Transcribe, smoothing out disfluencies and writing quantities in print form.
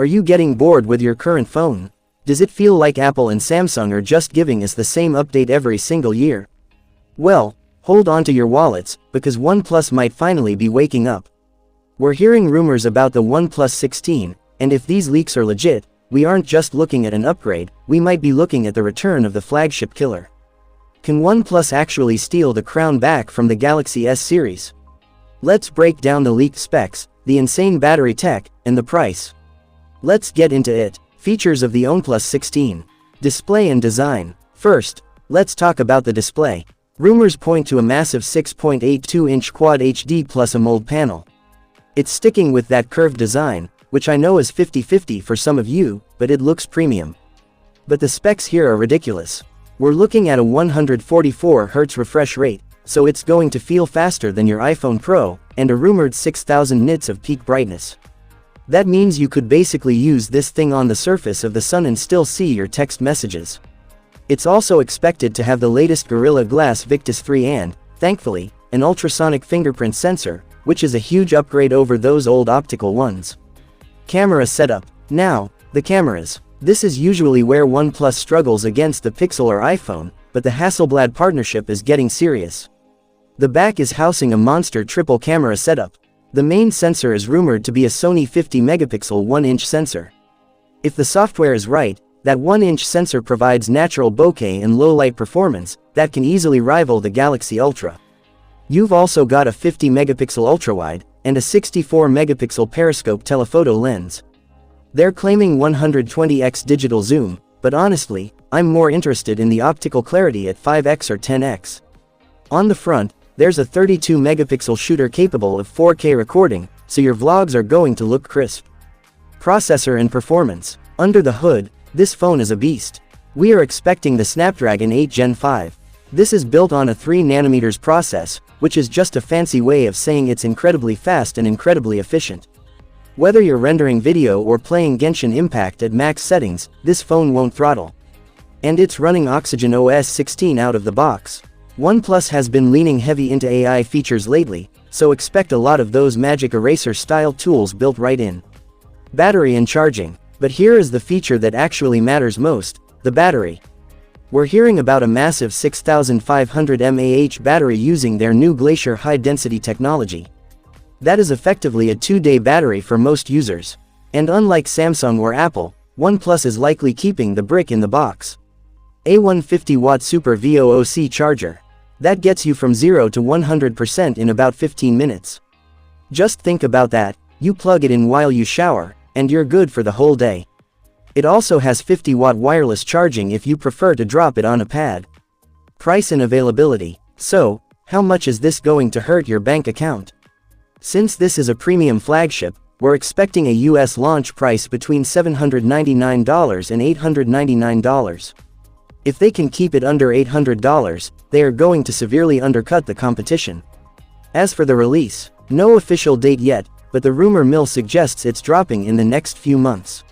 Are you getting bored with your current phone? Does it feel like Apple and Samsung are just giving us the same update every single year? Well, hold on to your wallets, because OnePlus might finally be waking up. We're hearing rumors about the OnePlus 16, and if these leaks are legit, we aren't just looking at an upgrade, we might be looking at the return of the flagship killer. Can OnePlus actually steal the crown back from the Galaxy S series? Let's break down the leaked specs, the insane battery tech, and the price. Let's get into it. Features of the OnePlus 16. Display and design. First, let's talk about the display. Rumors point to a massive 6.82-inch Quad HD Plus AMOLED panel. It's sticking with that curved design, which I know is 50-50 for some of you, but it looks premium. But the specs here are ridiculous. We're looking at a 144Hz refresh rate, so it's going to feel faster than your iPhone Pro, and a rumored 6000 nits of peak brightness. That means you could basically use this thing on the surface of the sun and still see your text messages. It's also expected to have the latest Gorilla Glass Victus 3 and, thankfully, an ultrasonic fingerprint sensor, which is a huge upgrade over those old optical ones. Camera setup. Now, the cameras. This is usually where OnePlus struggles against the Pixel or iPhone, but the Hasselblad partnership is getting serious. The back is housing a monster triple camera setup. The main sensor is rumored to be a Sony 50-megapixel 1-inch sensor. If the software is right, that 1-inch sensor provides natural bokeh and low-light performance that can easily rival the Galaxy Ultra. You've also got a 50-megapixel ultrawide and a 64-megapixel periscope telephoto lens. They're claiming 120x digital zoom, but honestly, I'm more interested in the optical clarity at 5x or 10x. On the front, there's a 32-megapixel shooter capable of 4K recording, so your vlogs are going to look crisp. Processor and performance. Under the hood, this phone is a beast. We are expecting the Snapdragon 8 Gen 5. This is built on a 3nm process, which is just a fancy way of saying it's incredibly fast and incredibly efficient. Whether you're rendering video or playing Genshin Impact at max settings, this phone won't throttle. And it's running Oxygen OS 16 out of the box. OnePlus has been leaning heavy into AI features lately, so expect a lot of those Magic Eraser-style tools built right in. Battery and charging. But here is the feature that actually matters most, the battery. We're hearing about a massive 6500 mAh battery using their new Glacier high-density technology. That is effectively a 2-day battery for most users. And unlike Samsung or Apple, OnePlus is likely keeping the brick in the box. A 150-watt Super VOOC charger. That gets you from 0 to 100% in about 15 minutes. Just think about that, you plug it in while you shower, and you're good for the whole day. It also has 50-watt wireless charging if you prefer to drop it on a pad. Price and availability. So, how much is this going to hurt your bank account? Since this is a premium flagship, we're expecting a US launch price between $799 and $899. If they can keep it under $800, they are going to severely undercut the competition. As for the release, no official date yet, but the rumor mill suggests it's dropping in the next few months.